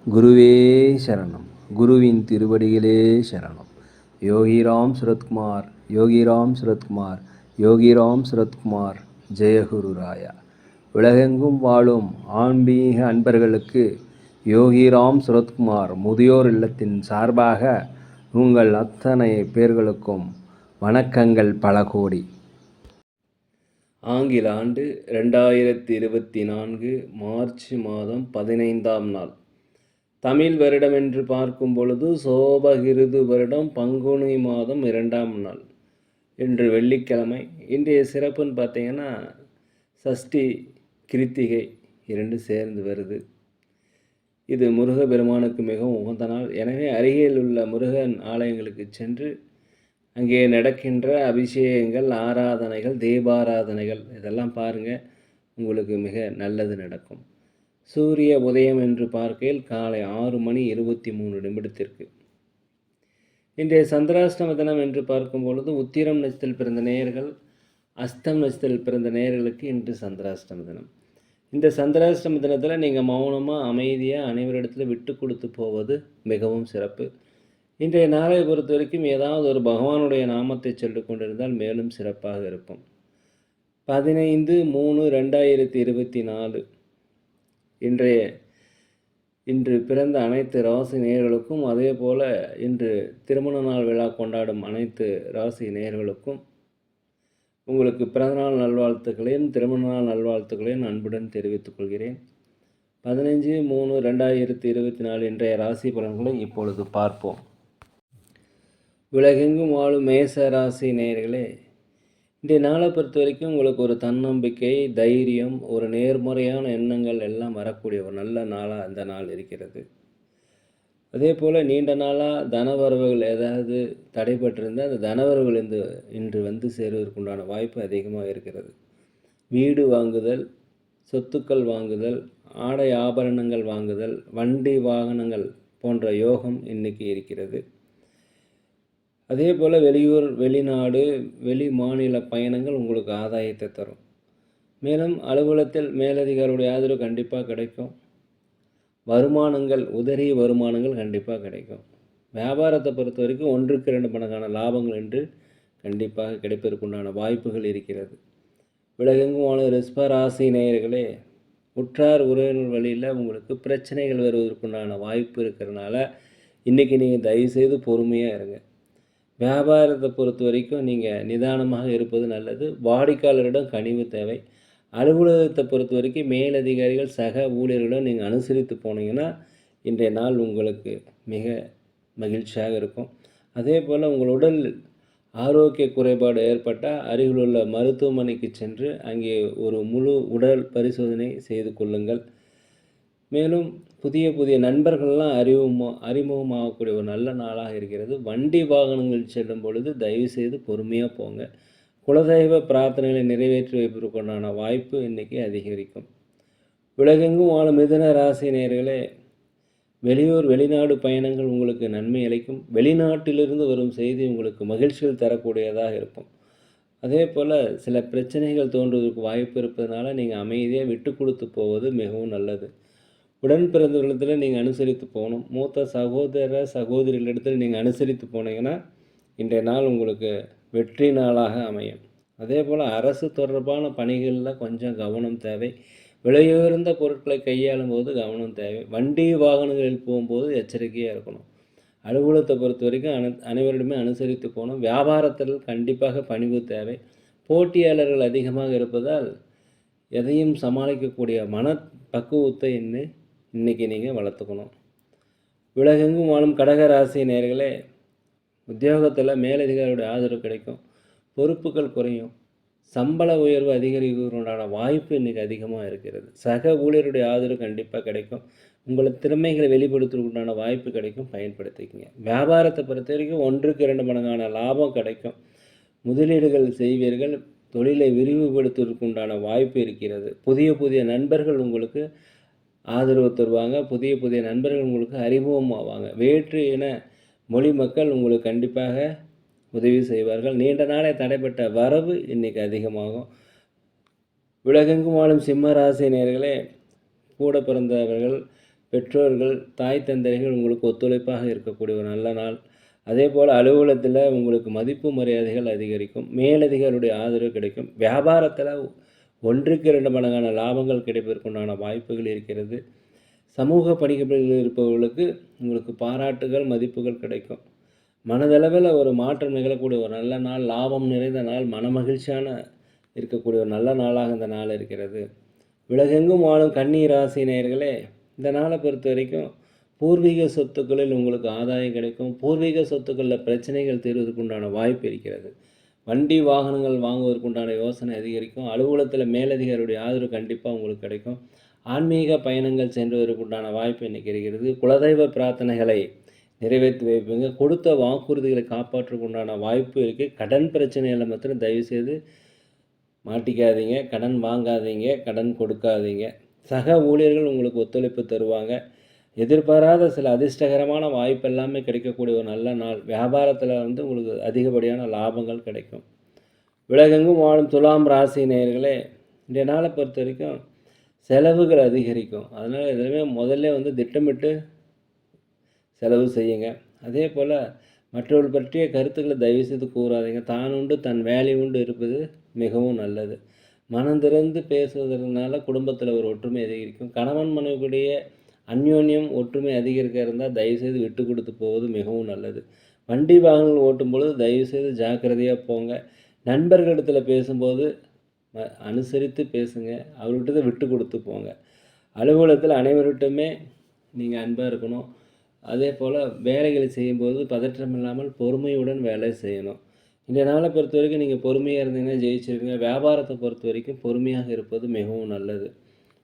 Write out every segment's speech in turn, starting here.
குருவே சரணம். குருவின் திருவடிகளே சரணம். யோகிராம் சுரத்குமார், யோகிராம் சுரத்குமார், யோகிராம் சுரத்குமார். ஜெயகுரு ராயா. உலகெங்கும் வாழும் ஆன்மீக அன்பர்களுக்கு யோகிராம் சுரத்குமார் முதியோர் இல்லத்தின் சார்பாக உங்கள் அத்தனை பேர்களுக்கும் வணக்கங்கள் பல கோடி. ஆங்கில ஆண்டு 2024 மார்ச் மாதம் 15ஆம் நாள். தமிழ் வருடம் என்று பார்க்கும் பொழுது சோபகிருது வருடம் பங்குனி மாதம் 2ஆம் நாள். இன்று வெள்ளிக்கிழமை. இன்றைய சிறப்புன்னு பார்த்தீங்கன்னா சஷ்டி கிருத்திகை 2 சேர்ந்து வருது. இது முருகப்பெருமானுக்கு மிகவும் உகந்த நாள். எனவே அருகில் உள்ள முருகன் ஆலயங்களுக்கு சென்று அங்கே நடக்கின்ற அபிஷேகங்கள், ஆராதனைகள், தீபாராதனைகள் இதெல்லாம் பாருங்கள், உங்களுக்கு மிக நல்லது நடக்கும். சூரிய உதயம் என்று பார்க்கையில் காலை 6:23 இன்றைய சந்திராஷ்டம தினம் என்று பார்க்கும் பொழுது உத்திரம் நட்சத்திரத்தில் பிறந்த நேயர்கள், அஸ்தம் நட்சத்திரத்தில் பிறந்த நேயர்களுக்கு இன்று சந்திராஷ்டம தினம். இந்த சந்திராஷ்டம தினத்தில் நீங்கள் மௌனமாக அமைதியாக அனைவரிடத்தில் விட்டு கொடுத்து போவது மிகவும் சிறப்பு. இன்றைய நாளை பொறுத்த வரைக்கும் ஏதாவது ஒரு பகவானுடைய நாமத்தை சொல்லிக் கொண்டிருந்தால் மேலும் சிறப்பாக இருக்கும். 15/3/2024 இன்று பிறந்த அனைத்து ராசி நேயர்களுக்கும், அதே போல் இன்று திருமண நாள் விழா கொண்டாடும் அனைத்து ராசி நேயர்களுக்கும் உங்களுக்கு பிறந்தநாள் நல்வாழ்த்துக்களையும் திருமண நாள் நல்வாழ்த்துக்களையும் அன்புடன் தெரிவித்துக் கொள்கிறேன். 15/3/2024 இன்றைய ராசி பலன்களை இப்பொழுது பார்ப்போம். உலகெங்கும் வாழும் மேச ராசி நேயர்களே, இன்றைய நாளை பொறுத்த வரைக்கும் உங்களுக்கு ஒரு தன்னம்பிக்கை, தைரியம், ஒரு நேர்மறையான எண்ணங்கள் எல்லாம் வரக்கூடிய ஒரு நல்ல நாளாக இந்த நாள் இருக்கிறது. அதே போல் நீண்ட நாளாக தனவரவுகள் ஏதாவது தடைபட்டிருந்தால் அந்த தனவரவுகள் இன்று வந்து சேருவதற்குண்டான வாய்ப்பு அதிகமாக இருக்கிறது. வீடு வாங்குதல், சொத்துக்கள் வாங்குதல், ஆடை ஆபரணங்கள் வாங்குதல், வண்டி வாகனங்கள் போன்ற யோகம் இன்றைக்கி இருக்கிறது. அதே போல் வெளியூர், வெளிநாடு, வெளி மாநில பயணங்கள் உங்களுக்கு ஆதாயத்தை தரும். மேலும் அலுவலகத்தில் மேலதிகாரியுடைய ஆதரவு கண்டிப்பாக கிடைக்கும். வருமானங்கள், உதறி வருமானங்கள் கண்டிப்பாக கிடைக்கும். வியாபாரத்தை பொறுத்த வரைக்கும் 1க்கு 2 மடங்கான லாபங்கள் என்று கண்டிப்பாக கிடைப்பதற்குண்டான வாய்ப்புகள் இருக்கிறது. உலகெங்கும் வாழும் ரிஷப ராசி நேயர்களே, உற்றார் உறவினர் வழியில் உங்களுக்கு பிரச்சனைகள் வருவதற்குண்டான வாய்ப்பு இருக்கிறதுனால இன்றைக்கி நீங்கள் தயவுசெய்து பொறுமையாக இருங்க. வியாபாரத்தை பொறுத்த வரைக்கும் நீங்கள் நிதானமாக இருப்பது நல்லது. வாடிக்கையாளரிடம் கனிவு தேவை. அலுவலகத்தை பொறுத்த வரைக்கும் மேலதிகாரிகள், சக ஊழியர்களிடம் நீங்கள் அனுசரித்து போனீங்கன்னா இன்றைய நாள் உங்களுக்கு மிக மகிழ்ச்சியாக இருக்கும். அதே போல் உங்கள் உடல் ஆரோக்கிய குறைபாடு ஏற்பட்டால் அருகிலுள்ள மருத்துவமனைக்கு சென்று அங்கே ஒரு முழு உடல் பரிசோதனை செய்து கொள்ளுங்கள். மேலும் புதிய புதிய நண்பர்கள்லாம் அறிமுகமாகக்கூடிய ஒரு நல்ல நாளாக இருக்கிறது. வண்டி வாகனங்கள் செல்லும் பொழுது தயவுசெய்து பொறுமையாக போங்க. குலதெய்வ பிரார்த்தனைகளை நிறைவேற்றி வைப்பதற்குண்டான வாய்ப்பு இன்றைக்கி அதிகரிக்கும். உலகெங்கும் வாழும் மிதுன ராசி நேயர்களே, வெளியூர், வெளிநாடு பயணங்கள் உங்களுக்கு நன்மை அளிக்கும். வெளிநாட்டிலிருந்து வரும் செய்தி உங்களுக்கு மகிழ்ச்சிகள் தரக்கூடியதாக இருக்கும். அதே போல் சில பிரச்சனைகள் தோன்றுவதற்கு வாய்ப்பு இருப்பதனால நீங்கள் அமைதியாக விட்டு கொடுத்து போவது மிகவும் நல்லது. உடன் பிறந்தவர்களிடத்தில் நீங்கள் அனுசரித்து போகணும். மூத்த சகோதர சகோதரிகளிடத்தில் நீங்கள் அனுசரித்து போனீங்கன்னா இன்றைய நாள் உங்களுக்கு வெற்றி நாளாக அமையும். அதே போல் அரசு தொடர்பான பணிகளில் கொஞ்சம் கவனம் தேவை. விலையுயர்ந்த பொருட்களை கையாளும் போது கவனம் தேவை. வண்டி வாகனங்களில் போகும்போது எச்சரிக்கையாக இருக்கணும். அலுவலகத்தை பொறுத்த வரைக்கும் அனைவரிடமே அனுசரித்து போகணும். வியாபாரத்தில் கண்டிப்பாக பணிவு தேவை. போட்டியாளர்கள் அதிகமாக இருப்பதால் எதையும் சமாளிக்கக்கூடிய பக்குவத்தை இன்றைக்கி நீங்கள் வளர்த்துக்கணும். உலகெங்கும் வாழும் கடக ராசி நேயர்களே, உத்தியோகத்தில் மேலதிகாரியுடைய ஆதரவு கிடைக்கும். பொறுப்புகள் குறையும். சம்பள உயர்வு அதிகரிக்கிறதுக்கான வாய்ப்பு இன்றைக்கி அதிகமாக இருக்கிறது. சக ஊழியருடைய ஆதரவு கண்டிப்பாக கிடைக்கும். உங்களை திறமைகளை வெளிப்படுத்துவதற்குண்டான வாய்ப்பு கிடைக்கும், பயன்படுத்திக்கங்க. வியாபாரத்தை பொறுத்த வரைக்கும் 1க்கு 2 மடங்கான லாபம் கிடைக்கும். முதலீடுகள் செய்வீர்கள். தொழிலை விரிவுபடுத்துவதற்குண்டான வாய்ப்பு இருக்கிறது. புதிய புதிய நண்பர்கள் உங்களுக்கு ஆதரவு தருவாங்க. புதிய புதிய நண்பர்கள் உங்களுக்கு அறிமுகமாவாங்க. வேற்று இன மொழி மக்கள் உங்களுக்கு கண்டிப்பாக உதவி செய்வார்கள். நீண்ட நாளை தடைப்பட்ட வரவு இன்றைக்கி அதிகமாகும். உலகெங்கும் வாழும் சிம்ம ராசி நேயர்களே, கூட பிறந்தவர்கள், பெற்றோர்கள், தாய் தந்தையர்கள் உங்களுக்கு ஒத்துழைப்பாக இருக்கக்கூடிய ஒரு நல்ல நாள். அதேபோல் அலுவலகத்தில் உங்களுக்கு மதிப்பு மரியாதைகள் அதிகரிக்கும். மேலதிகாரியுடைய ஆதரவு கிடைக்கும். வியாபாரத்தில் 1க்கு 2 மடங்கான லாபங்கள் கிடைப்பதற்குண்டான வாய்ப்புகள் இருக்கிறது. சமூக பணிகளில் இருப்பவர்களுக்கு உங்களுக்கு பாராட்டுகள், மதிப்புகள் கிடைக்கும். மனதளவில் ஒரு மாற்றம் நிகழக்கூடிய ஒரு நல்ல நாள், லாபம் நிறைந்த நாள், மனமகிழ்ச்சியான இருக்கக்கூடிய ஒரு நல்ல நாளாக இந்த நாள் இருக்கிறது. உலகெங்கும் வாழும் கன்னி ராசி நேயர்களே, இந்த நாளை பொறுத்த வரைக்கும் பூர்வீக சொத்துக்களில் உங்களுக்கு ஆதாயம் கிடைக்கும். பூர்வீக சொத்துக்களில் பிரச்சனைகள் தீர்வதற்குண்டான வாய்ப்பு இருக்கிறது. வண்டி வாகனங்கள் வாங்குவதற்குண்டான யோசனை அதிகரிக்கும். அலுவலகத்தில் மேலதிகாரியுடைய ஆதரவு கண்டிப்பாக உங்களுக்கு கிடைக்கும். ஆன்மீக பயணங்கள் சென்றுவதற்குண்டான வாய்ப்பு இன்றைக்கி இருக்கிறது. குலதெய்வ பிரார்த்தனைகளை நிறைவேற்றி வைப்பீங்க. கொடுத்த வாக்குறுதிகளை காப்பாற்றுக்குண்டான வாய்ப்பு இருக்குது. கடன் பிரச்சனைகளை மாத்திரம் தயவுசெய்து மாட்டிக்காதீங்க. கடன் வாங்காதீங்க, கடன் கொடுக்காதீங்க. சக ஊழியர்கள் உங்களுக்கு ஒத்துழைப்பு தருவாங்க. எதிர்பாராத சில அதிர்ஷ்டகரமான வாய்ப்பு எல்லாமே கிடைக்கக்கூடிய ஒரு நல்ல நாள். வியாபாரத்தில் உங்களுக்கு அதிகப்படியான லாபங்கள் கிடைக்கும். உலகெங்கும் வாழும் துலாம் ராசி நேயர்களே, இன்றைய நாளை பொறுத்த வரைக்கும் செலவுகள் அதிகரிக்கும். அதனால் எதுவுமே முதல்ல திட்டமிட்டு செலவு செய்யுங்க. அதே போல் மற்றவர்கள் பற்றிய கருத்துக்களை தயவுசெய்து கூறாதீங்க. தான் உண்டு தன் வேலை உண்டு இருப்பது மிகவும் நல்லது. மனம் திறந்து பேசுவதனால குடும்பத்தில் ஒரு ஒற்றுமை அதிகரிக்கும். கணவன் மனைவியுடைய அந்யோன்யம் ஒற்றுமை அதிகரிக்க இருந்தால் தயவுசெய்து விட்டு கொடுத்து போவது மிகவும் நல்லது. வண்டி வாகனங்கள் ஓட்டும் பொழுது தயவுசெய்து ஜாக்கிரதையாக போங்க. நண்பர்களிடத்தில் பேசும்போது அனுசரித்து பேசுங்க. அவர்கிட்ட விட்டு கொடுத்து போங்க. அலுவலகத்தில் அனைவர்கிட்டுமே நீங்கள் அன்பாக இருக்கணும். அதே போல் வேலைகளை செய்யும்போது பதற்றம் இல்லாமல் பொறுமையுடன் வேலை செய்யணும். இந்த நாளை பொறுத்த வரைக்கும் நீங்கள் பொறுமையாக இருந்தீங்கன்னா ஜெயிச்சிருங்க. வியாபாரத்தை பொறுத்த வரைக்கும் பொறுமையாக இருப்பது மிகவும் நல்லது.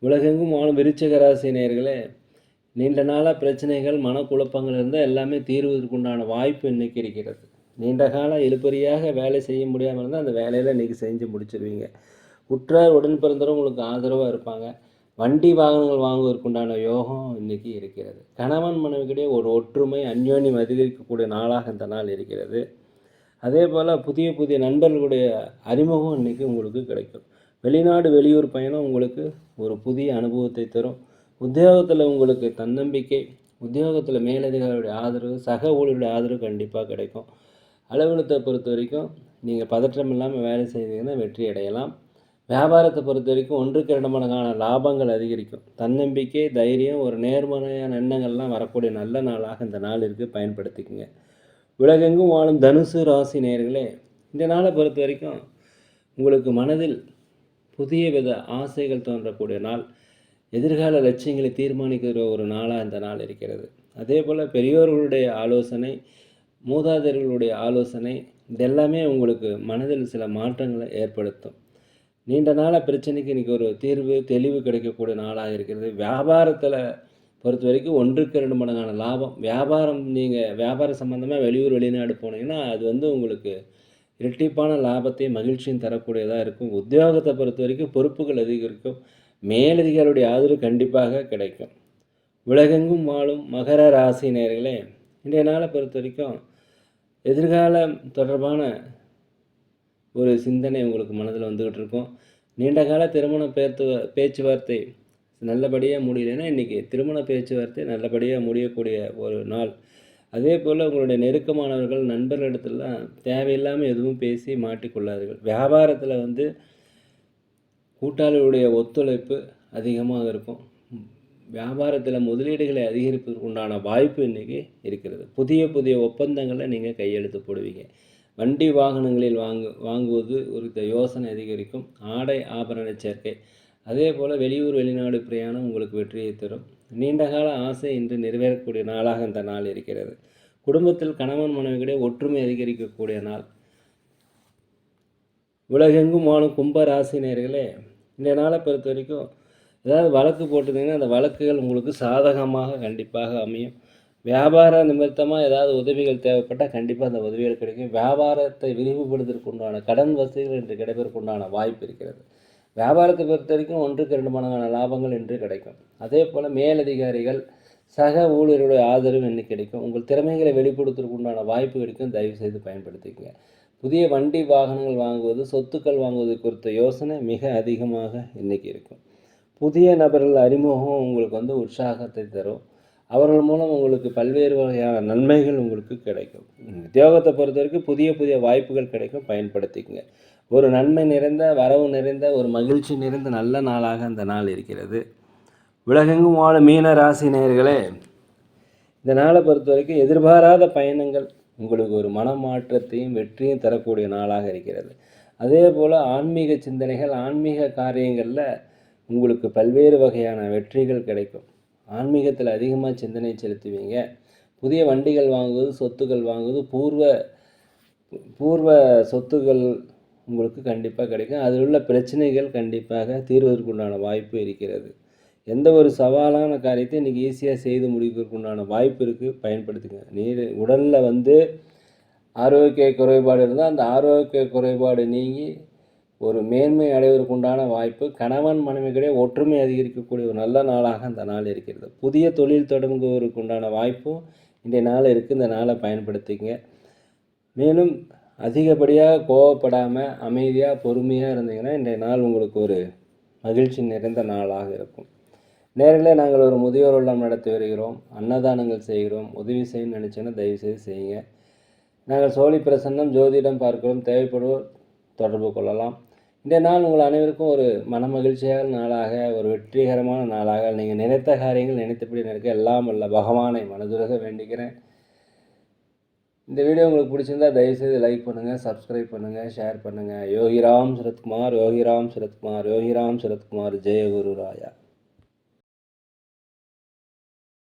உலகெங்கும் வாழும் விருச்சிக ராசி நேயர்களே, நீண்ட நாளாக பிரச்சனைகள், மனக்குழப்பங்கள் இருந்தால் எல்லாமே தீர்வதற்குண்டான வாய்ப்பு இன்றைக்கி இருக்கிறது. நீண்ட காலம் இழுபறியாக வேலை செய்ய முடியாமல் இருந்தால் அந்த வேலையில் இன்றைக்கி செஞ்சு முடிச்சிடுவீங்க. உற்றார் உடன் பிறந்தவரும் உங்களுக்கு ஆதரவாக இருப்பாங்க. வண்டி வாகனங்கள் வாங்குவதற்குண்டான யோகம் இன்றைக்கி இருக்கிறது. கணவன் மனைவிக்கிடையே ஒரு ஒற்றுமை, அந்யோன்யம் அதிகரிக்கக்கூடிய நாளாக இந்த நாள் இருக்கிறது. அதே போல் புதிய புதிய நண்பர்களுடைய அறிமுகம் இன்றைக்கி உங்களுக்கு கிடைக்கும். வெளிநாடு வெளியூர் பயணம் உங்களுக்கு ஒரு புதிய அனுபவத்தை தரும். உத்தியோகத்தில் உங்களுக்கு தன்னம்பிக்கை, உத்தியோகத்தில் மேலதிகாரியுடைய ஆதரவு, சக ஊழியருடைய ஆதரவு கண்டிப்பாக கிடைக்கும். அலுவலகத்தை பொறுத்த வரைக்கும் நீங்கள் பதற்றம் இல்லாமல் வேலை செய்தீங்கன்னா வெற்றி அடையலாம். வியாபாரத்தை பொறுத்த வரைக்கும் 1க்கு 2 மடங்கான லாபங்கள் அதிகரிக்கும். தன்னம்பிக்கை, தைரியம், ஒரு நேர்மறையான எண்ணங்கள்லாம் வரக்கூடிய நல்ல நாளாக இந்த நாள் இருக்குது. பயன்படுத்திக்கங்க. உலகெங்கும் வாழும் தனுசு ராசி நேயர்களே, இந்த நாளை பொறுத்த வரைக்கும் உங்களுக்கு மனதில் புதிய வித ஆசைகள் தோன்றக்கூடிய நாள். எதிர்கால லட்சியங்களை தீர்மானிக்கிற ஒரு நாளாக இந்த நாள் இருக்கிறது. அதே போல் பெரியோர்களுடைய ஆலோசனை, மூதாதையர்களுடைய ஆலோசனை, இதெல்லாமே உங்களுக்கு மனதில் சில மாற்றங்களை ஏற்படுத்தும். நீண்ட நாளாக பிரச்சனைக்கு இன்றைக்கி ஒரு தீர்வு, தெளிவு கிடைக்கக்கூடிய நாளாக இருக்கிறது. வியாபாரத்தில் பொறுத்த வரைக்கும் 1க்கு 2 மடங்கான லாபம். நீங்கள் வியாபாரம் சம்மந்தமாக வெளியூர் வெளிநாடு போனீங்கன்னா அது உங்களுக்கு இரட்டிப்பான லாபத்தையும் மகிழ்ச்சியும் தரக்கூடியதாக இருக்கும். உத்தியோகத்தை பொறுத்த வரைக்கும் பொறுப்புகள் அதிகரிக்கும். மேலதிகாரியுடைய ஆதரவு கண்டிப்பாக கிடைக்கும். உலகெங்கும் வாழும் மகர ராசி நேயர்களே, இன்றைய நாளை பொறுத்த வரைக்கும் எதிர்காலம் தொடர்பான ஒரு சிந்தனை உங்களுக்கு மனதில் வந்துக்கிட்டு இருக்கும். நீண்ட கால திருமண பேச்சுவார்த்தை நல்லபடியாக முடியலைன்னா இன்றைக்கி திருமண பேச்சுவார்த்தை நல்லபடியாக முடியக்கூடிய ஒரு நாள். அதே போல் உங்களுடைய நெருக்கமானவர்கள், நண்பர்களிடத்துலாம் தேவையில்லாமல் எதுவும் பேசி மாட்டிக்கொள்ளாதீர்கள். வியாபாரத்தில் கூட்டாளிகளுடைய ஒத்துழைப்பு அதிகமாக இருக்கும். வியாபாரத்தில் முதலீடுகளை அதிகரிப்பதற்கு உண்டான வாய்ப்பு இன்றைக்கி இருக்கிறது. புதிய புதிய ஒப்பந்தங்களை நீங்கள் கையெழுத்து போடுவீங்க. வண்டி வாகனங்களில் வாங்குவது ஒரு யோசனை அதிகரிக்கும். ஆடை ஆபரண சேர்க்கை, அதே போல் வெளியூர் வெளிநாடு பிரயாணம் உங்களுக்கு வெற்றியை தரும். நீண்டகால ஆசை இன்று நிறைவேறக்கூடிய நாளாக இந்த நாள் இருக்கிறது. குடும்பத்தில் கணவன் மனைவிகளிடையே ஒற்றுமை அதிகரிக்கக்கூடிய நாள். உலகெங்கும் வாழும் கும்ப ராசி நேயர்களே, இந்த நாளை பொறுத்த வரைக்கும் ஏதாவது வழக்கு போட்டிருந்தீங்கன்னா அந்த வழக்குகள் உங்களுக்கு சாதகமாக கண்டிப்பாக அமையும். வியாபார நிமித்தமாக ஏதாவது உதவிகள் தேவைப்பட்டால் கண்டிப்பாக அந்த உதவிகள் கிடைக்கும். வியாபாரத்தை விரிவுபடுத்துவதற்கு உண்டான கடன் வசதிகள் இன்று கிடைப்பதற்கு உண்டான வாய்ப்பு இருக்கிறது. வியாபாரத்தை பொறுத்த வரைக்கும் 1க்கு 2 மடங்கான லாபங்கள் இன்று கிடைக்கும். அதே போல் மேலதிகாரிகள், சக ஊழியர்களுடைய ஆதரவு இன்னைக்கு கிடைக்கும். உங்கள் திறமைகளை வெளிப்படுத்துவதற்கு உண்டான வாய்ப்பு கிடைக்கும். தயவு செய்து பயன்படுத்திக்கங்க. புதிய வண்டி வாகனங்கள் வாங்குவது, சொத்துக்கள் வாங்குவது குறித்த யோசனை மிக அதிகமாக இன்றைக்கி இருக்கும். புதிய நபர்கள் அறிமுகம் உங்களுக்கு வந்து உற்சாகத்தை தரும். அவர்கள் மூலம் உங்களுக்கு பல்வேறு வகையான நன்மைகள் உங்களுக்கு கிடைக்கும். உத்தியோகத்தை பொறுத்தவரைக்கும் புதிய புதிய வாய்ப்புகள் கிடைக்கும், பயன்படுத்திக்கங்க. ஒரு நன்மை நிறைந்த, வரவு நிறைந்த, ஒரு மகிழ்ச்சி நிறைந்த நல்ல நாளாக அந்த நாள் இருக்கிறது. உலகெங்கும் வாழும் மீன ராசி நேயர்களே, இந்த நாளை பொறுத்த வரைக்கும் எதிர்பாராத பயணங்கள் உங்களுக்கு ஒரு மனமாற்றத்தையும் வெற்றியும் தரக்கூடிய நாளாக இருக்கிறது. அதே போல் ஆன்மீக சிந்தனைகள், ஆன்மீக காரியங்களில் உங்களுக்கு பல்வேறு வகையான வெற்றிகள் கிடைக்கும். ஆன்மீகத்தில் அதிகமாக சிந்தனை செலுத்துவீங்க. புதிய வண்டிகள் வாங்குவது, சொத்துக்கள் வாங்குவது, பூர்வ சொத்துக்கள் உங்களுக்கு கண்டிப்பாக கிடைக்கும். அதில் உள்ள பிரச்சனைகள் கண்டிப்பாக தீர்வதற்குண்டான வாய்ப்பு இருக்கிறது. எந்த ஒரு சவாலான காரியத்தை இன்றைக்கி ஈஸியாக செய்து முடிக்கிறதுக்குண்டான வாய்ப்பு இருக்குது, பயன்படுத்துங்க. உடலில் வந்து ஆரோக்கிய குறைபாடு இருந்தால் அந்த ஆரோக்கிய குறைபாடு நீங்கி ஒரு மேன்மை அடைவதற்குண்டான வாய்ப்பு, கணவன் மனைவிக்கிடையே ஒற்றுமை அதிகரிக்கக்கூடிய ஒரு நல்ல நாளாக அந்த நாள் இருக்கிறது. புதிய தொழில் தொடங்குவதற்குண்டான வாய்ப்பும் இன்றைய நாள் இருக்குது. இந்த நாளை பயன்படுத்திங்க. மேலும் அதிகப்படியாக கோவப்படாமல் அமைதியாக பொறுமையாக இருந்தீங்கன்னா இன்றைய நாள் உங்களுக்கு ஒரு மகிழ்ச்சி நிறைந்த நாளாக இருக்கும். நேரிலே நாங்கள் ஒரு முதியோர் இல்லம் நடத்தி வருகிறோம், அன்னதானங்கள் செய்கிறோம். உதவி செய்யணும்னு நினச்சிங்கன்னா தயவுசெய்து செய்யுங்க. நாங்கள் சோழி பிரசன்னம், ஜோதிடம் பார்க்கிறோம். தேவைப்படுவோர் தொடர்பு கொள்ளலாம். இன்றைய நாள் உங்கள் அனைவருக்கும் ஒரு மனமகிழ்ச்சியான நாளாக, ஒரு வெற்றிகரமான நாளாக, நீங்கள் நினைத்த காரியங்கள் நினைத்தபடி நடக்க எல்லாம் வல்ல பகவானை மனதுருக வேண்டிக்கிறேன். இந்த வீடியோ உங்களுக்கு பிடிச்சிருந்தால் தயவுசெய்து லைக் பண்ணுங்கள், சப்ஸ்கிரைப் பண்ணுங்கள், ஷேர் பண்ணுங்கள். யோகிராம் சரத்குமார், யோகிராம் சரத்குமார், யோகிராம் சரத்குமார். ஜெய குரு ராயா.